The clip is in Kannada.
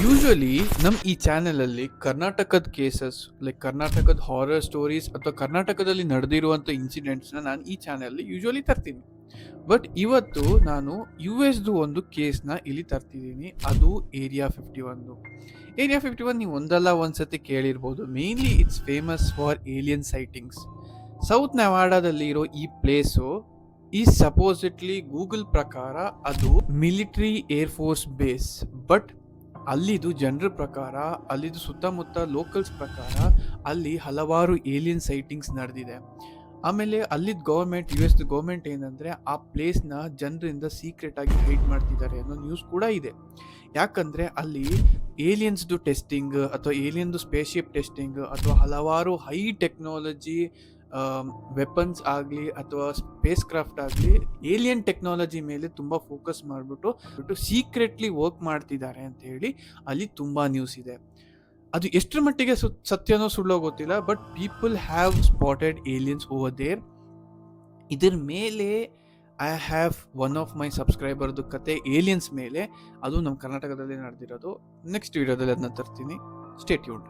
ಯೂಶುವಲಿ ನಮ್ಮ ಈ ಚಾನೆಲಲ್ಲಿ ಕರ್ನಾಟಕದ ಕೇಸಸ್ ಲೈಕ್ ಕರ್ನಾಟಕದ ಹಾರರ್ ಸ್ಟೋರೀಸ್ ಅಥವಾ ಕರ್ನಾಟಕದಲ್ಲಿ ನಡೆದಿರುವಂಥ ಇನ್ಸಿಡೆಂಟ್ಸ್ನ ನಾನು ಈ ಚಾನೆಲಲ್ಲಿ ಯೂಶುವಲಿ ತರ್ತೀನಿ. ಬಟ್ ಇವತ್ತು ನಾನು ಯು ಎಸ್ದು ಒಂದು ಕೇಸ್ನ ಇಲ್ಲಿ ತರ್ತಿದ್ದೀನಿ. ಅದು ಏರಿಯಾ 51 ನೀವು ಒಂದಲ್ಲ ಒಂದ್ಸತಿ ಕೇಳಿರ್ಬೋದು. Mainly it's famous for alien sightings. South ನೆವಾಡಾದಲ್ಲಿ ಇರೋ ಈ ಪ್ಲೇಸು ಈ ಸಪೋಸಿಟ್ಲಿ ಗೂಗಲ್ ಪ್ರಕಾರ ಅದು ಮಿಲಿಟರಿ ಏರ್ಫೋರ್ಸ್ ಬೇಸ್. ಬಟ್ ಅಲ್ಲಿದು ಜನರ ಪ್ರಕಾರ, ಅಲ್ಲಿದು ಸುತ್ತಮುತ್ತ ಲೋಕಲ್ಸ್ ಪ್ರಕಾರ ಅಲ್ಲಿ ಹಲವಾರು ಏಲಿಯನ್ ಸೈಟಿಂಗ್ಸ್ ನಡೆದಿದೆ. ಆಮೇಲೆ ಅಲ್ಲಿದ್ದ ಗೌರ್ಮೆಂಟ್, ಯು ಎಸ್ ಗೌರ್ಮೆಂಟ್ ಏನಂದರೆ ಆ ಪ್ಲೇಸ್ನ ಜನರಿಂದ ಸೀಕ್ರೆಟ್ ಆಗಿ ಹೈಡ್ ಮಾಡ್ತಿದ್ದಾರೆ ಅನ್ನೋ ನ್ಯೂಸ್ ಕೂಡ ಇದೆ. ಯಾಕಂದರೆ ಅಲ್ಲಿ ಏಲಿಯನ್ಸ್ದು ಟೆಸ್ಟಿಂಗ್ ಅಥವಾ ಏಲಿಯನ್ದು ಸ್ಪೇಸ್ಶಿಪ್ ಟೆಸ್ಟಿಂಗ್ ಅಥವಾ ಹಲವಾರು ಹೈ ಟೆಕ್ನಾಲಜಿ ವೆಪನ್ಸ್ ಆಗಲಿ ಅಥವಾ ಸ್ಪೇಸ್ ಕ್ರಾಫ್ಟ್ ಆಗಲಿ ಏಲಿಯನ್ ಟೆಕ್ನಾಲಜಿ ಮೇಲೆ ತುಂಬ ಫೋಕಸ್ ಮಾಡಿಬಿಟ್ಟು ಸೀಕ್ರೆಟ್ಲಿ ವರ್ಕ್ ಮಾಡ್ತಿದ್ದಾರೆ ಅಂತ ಹೇಳಿ ಅಲ್ಲಿ ತುಂಬ ನ್ಯೂಸ್ ಇದೆ. ಅದು ಎಷ್ಟರ ಮಟ್ಟಿಗೆ ಸತ್ಯನೋ ಸುಳ್ಳೋ ಗೊತ್ತಿಲ್ಲ, but people have spotted aliens over there. ಇದ್ರ ಮೇಲೆ I have one of my ಸಬ್ಸ್ಕ್ರೈಬರ್ದು ಕತೆ ಏಲಿಯನ್ಸ್ ಮೇಲೆ. ಅದು ನಮ್ಮ ಕರ್ನಾಟಕದಲ್ಲಿ ನಡೆದಿರೋದು. ನೆಕ್ಸ್ಟ್ ವಿಡಿಯೋದಲ್ಲಿ ಅದನ್ನ ತರ್ತೀನಿ. Stay tuned.